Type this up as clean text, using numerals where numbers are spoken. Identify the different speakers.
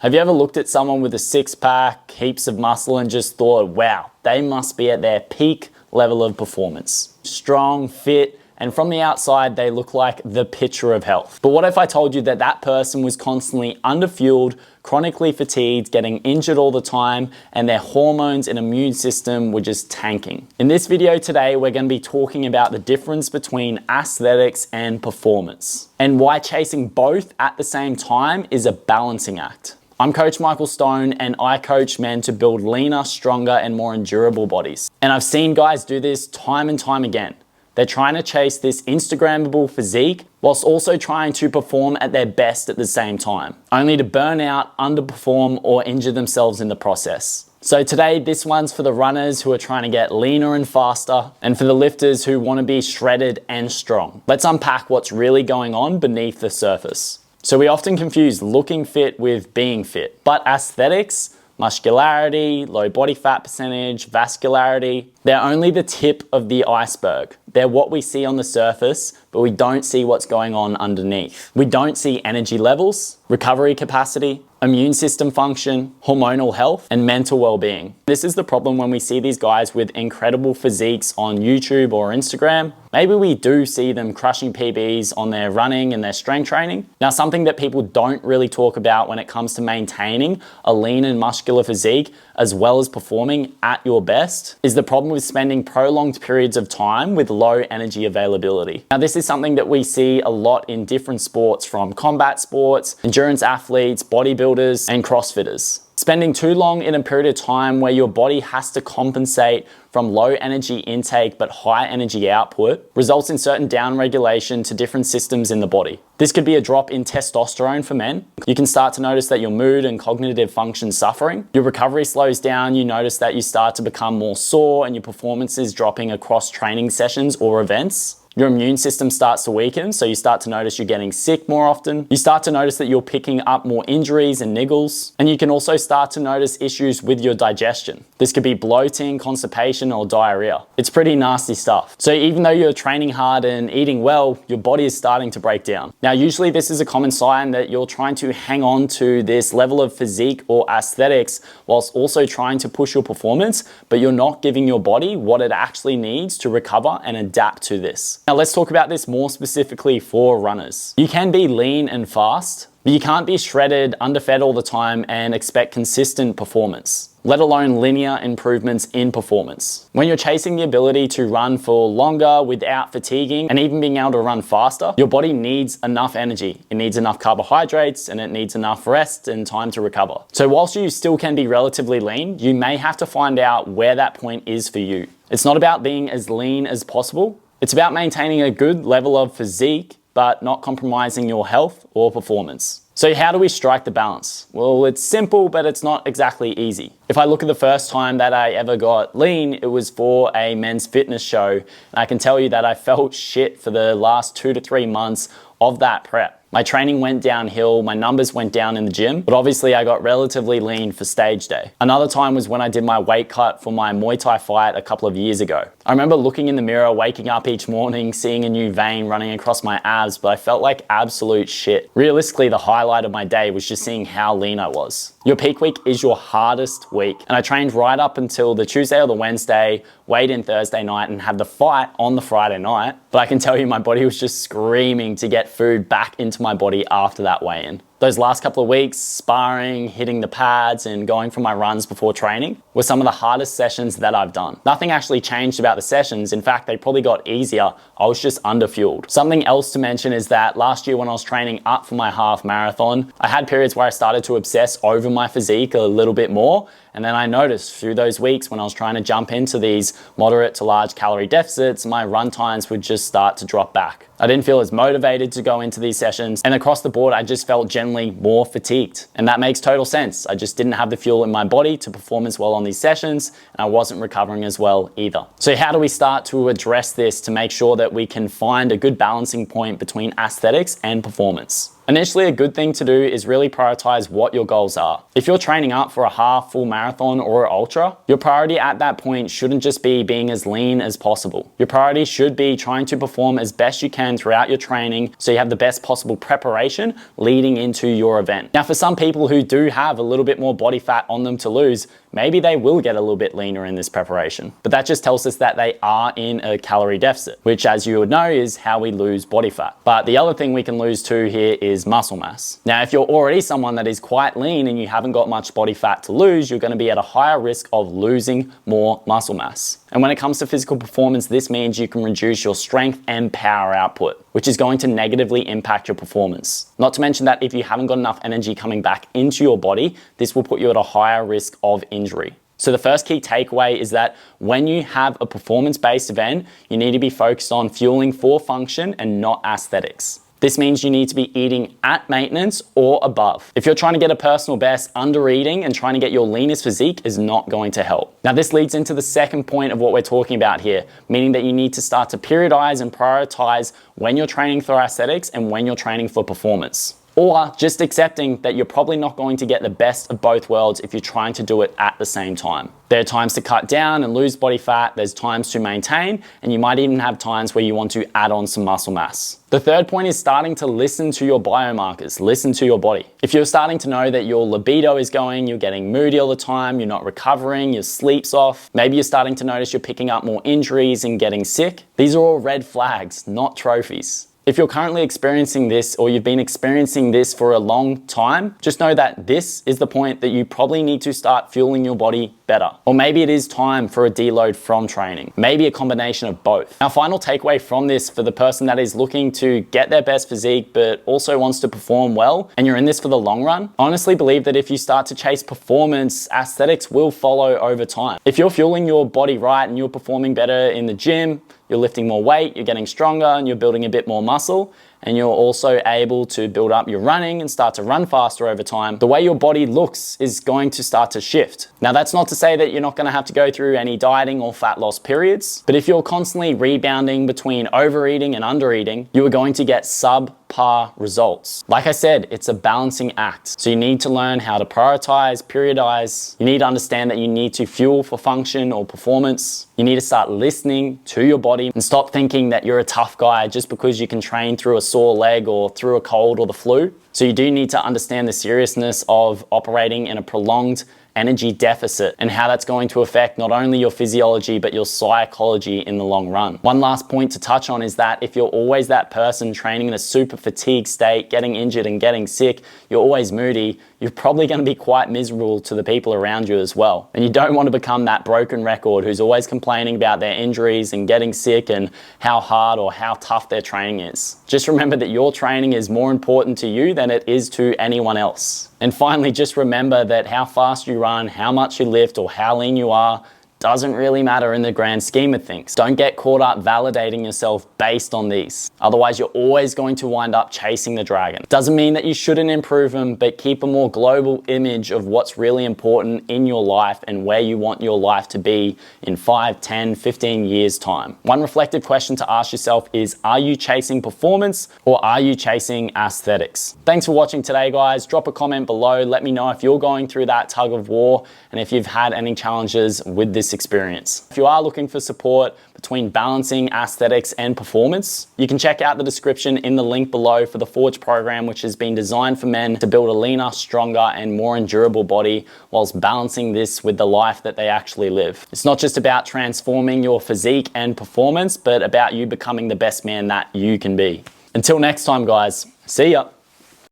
Speaker 1: Have you ever looked at someone with a six-pack, heaps of muscle and just thought, wow, they must be at their peak level of performance? Strong, fit, and from the outside, they look like the picture of health. But what if I told you that that person was constantly underfueled, chronically fatigued, getting injured all the time, and their hormones and immune system were just tanking? In this video today, we're going to be talking about the difference between aesthetics and performance, and why chasing both at the same time is a balancing act. I'm Coach Michael Stone, and I coach men to build leaner, stronger, and more endurable bodies. And I've seen guys do this time and time again. They're trying to chase this Instagrammable physique whilst also trying to perform at their best at the same time, only to burn out, underperform, or injure themselves in the process. So today, this one's for the runners who are trying to get leaner and faster, and for the lifters who want to be shredded and strong. Let's unpack what's really going on beneath the surface. So we often confuse looking fit with being fit, but aesthetics, muscularity, low body fat percentage, vascularity, they're only the tip of the iceberg. They're what we see on the surface, but we don't see what's going on underneath. We don't see energy levels, recovery capacity, immune system function, hormonal health, and mental well-being. This is the problem when we see these guys with incredible physiques on YouTube or Instagram. Maybe we do see them crushing PBs on their running and their strength training. Now, something that people don't really talk about when it comes to maintaining a lean and muscular physique, as well as performing at your best, is the problem with spending prolonged periods of time with low energy availability. Now, this is something that we see a lot in different sports, from combat sports, endurance athletes, bodybuilders, and CrossFitters. Spending too long in a period of time where your body has to compensate from low energy intake but high energy output results in certain downregulation to different systems in the body. This could be a drop in testosterone for men. You can start to notice that your mood and cognitive function suffering. Your recovery slows down. You notice that you start to become more sore and your performance is dropping across training sessions or events. Your immune system starts to weaken, so you start to notice you're getting sick more often. You start to notice that you're picking up more injuries and niggles, and you can also start to notice issues with your digestion. This could be bloating, constipation, or diarrhea. It's pretty nasty stuff. So even though you're training hard and eating well, your body is starting to break down. Now, usually this is a common sign that you're trying to hang on to this level of physique or aesthetics whilst also trying to push your performance, but you're not giving your body what it actually needs to recover and adapt to this. Now let's talk about this more specifically for runners. You can be lean and fast, but you can't be shredded, underfed all the time and expect consistent performance, let alone linear improvements in performance. When you're chasing the ability to run for longer without fatiguing and even being able to run faster, your body needs enough energy. It needs enough carbohydrates and it needs enough rest and time to recover. So whilst you still can be relatively lean, you may have to find out where that point is for you. It's not about being as lean as possible. It's about maintaining a good level of physique, but not compromising your health or performance. So how do we strike the balance? Well, it's simple, but it's not exactly easy. If I look at the first time that I ever got lean, it was for a men's fitness show. And I can tell you that I felt shit for the last 2 to 3 months of that prep. My training went downhill, my numbers went down in the gym, but obviously I got relatively lean for stage day. Another time was when I did my weight cut for my Muay Thai fight a couple of years ago. I remember looking in the mirror, waking up each morning, seeing a new vein running across my abs, but I felt like absolute shit. Realistically, the highlight of my day was just seeing how lean I was. Your peak week is your hardest week, and I trained right up until the Tuesday or the Wednesday, weighed in Thursday night, and had the fight on the Friday night. But I can tell you my body was just screaming to get food back into my body after that weigh-in. Those last couple of weeks, sparring, hitting the pads, and going for my runs before training were some of the hardest sessions that I've done. Nothing actually changed about the sessions. In fact, they probably got easier. I was just underfueled. Something else to mention is that last year when I was training up for my half marathon, I had periods where I started to obsess over my physique a little bit more. And then I noticed through those weeks when I was trying to jump into these moderate to large calorie deficits, my run times would just start to drop back. I didn't feel as motivated to go into these sessions, and across the board, I just felt generally more fatigued. And that makes total sense. I just didn't have the fuel in my body to perform as well on these sessions, and I wasn't recovering as well either. So how do we start to address this to make sure that we can find a good balancing point between aesthetics and performance? Initially, a good thing to do is really prioritize what your goals are. If you're training up for a half, full marathon, or an ultra, your priority at that point shouldn't just be being as lean as possible. Your priority should be trying to perform as best you can throughout your training so you have the best possible preparation leading into your event. Now, for some people who do have a little bit more body fat on them to lose, maybe they will get a little bit leaner in this preparation. But that just tells us that they are in a calorie deficit, which, as you would know, is how we lose body fat. But the other thing we can lose too here is muscle mass. Now, if you're already someone that is quite lean and you haven't got much body fat to lose, you're going to be at a higher risk of losing more muscle mass. And when it comes to physical performance, this means you can reduce your strength and power output, which is going to negatively impact your performance. Not to mention that if you haven't got enough energy coming back into your body, this will put you at a higher risk of injury. So the first key takeaway is that when you have a performance-based event, you need to be focused on fueling for function and not aesthetics. This means you need to be eating at maintenance or above. If you're trying to get a personal best, under eating and trying to get your leanest physique is not going to help. Now, this leads into the second point of what we're talking about here, meaning that you need to start to periodize and prioritize when you're training for aesthetics and when you're training for performance. Or just accepting that you're probably not going to get the best of both worlds if you're trying to do it at the same time. There are times to cut down and lose body fat, there's times to maintain, and you might even have times where you want to add on some muscle mass. The third point is starting to listen to your biomarkers, listen to your body. If you're starting to know that your libido is going, you're getting moody all the time, you're not recovering, your sleep's off, maybe you're starting to notice you're picking up more injuries and getting sick, these are all red flags, not trophies. If you're currently experiencing this or you've been experiencing this for a long time, just know that this is the point that you probably need to start fueling your body better. Or maybe it is time for a deload from training. Maybe a combination of both. Now, final takeaway from this for the person that is looking to get their best physique but also wants to perform well, and you're in this for the long run, I honestly believe that if you start to chase performance, aesthetics will follow over time. If you're fueling your body right and you're performing better in the gym, you're lifting more weight, you're getting stronger, and you're building a bit more muscle, and you're also able to build up your running and start to run faster over time, the way your body looks is going to start to shift. Now, that's not to say that you're not going to have to go through any dieting or fat loss periods, but if you're constantly rebounding between overeating and undereating, you are going to get subpar results. Like I said, it's a balancing act. So you need to learn how to prioritize, periodize. You need to understand that you need to fuel for function or performance. You need to start listening to your body and stop thinking that you're a tough guy just because you can train through a sore leg or through a cold or the flu. So you do need to understand the seriousness of operating in a prolonged energy deficit and how that's going to affect not only your physiology but your psychology in the long run. One last point to touch on is that if you're always that person training in a super fatigued state, getting injured and getting sick, you're always moody, you're probably going to be quite miserable to the people around you as well. And you don't want to become that broken record who's always complaining about their injuries and getting sick and how hard or how tough their training is. Just remember that your training is more important to you than it is to anyone else. And finally, just remember that how fast you run, how much you lift, or how lean you are doesn't really matter in the grand scheme of things. Don't get caught up validating yourself based on these. Otherwise, you're always going to wind up chasing the dragon. Doesn't mean that you shouldn't improve them, but keep a more global image of what's really important in your life and where you want your life to be in 5, 10, 15 years' time. One reflective question to ask yourself is, are you chasing performance or are you chasing aesthetics? Thanks for watching today, guys. Drop a comment below. Let me know if you're going through that tug of war and if you've had any challenges with this experience. If you are looking for support between balancing aesthetics and performance, you can check out the description in the link below for the Forge program, which has been designed for men to build a leaner, stronger, and more endurable body whilst balancing this with the life that they actually live. It's not just about transforming your physique and performance, but about you becoming the best man that you can be. Until next time, guys, see ya.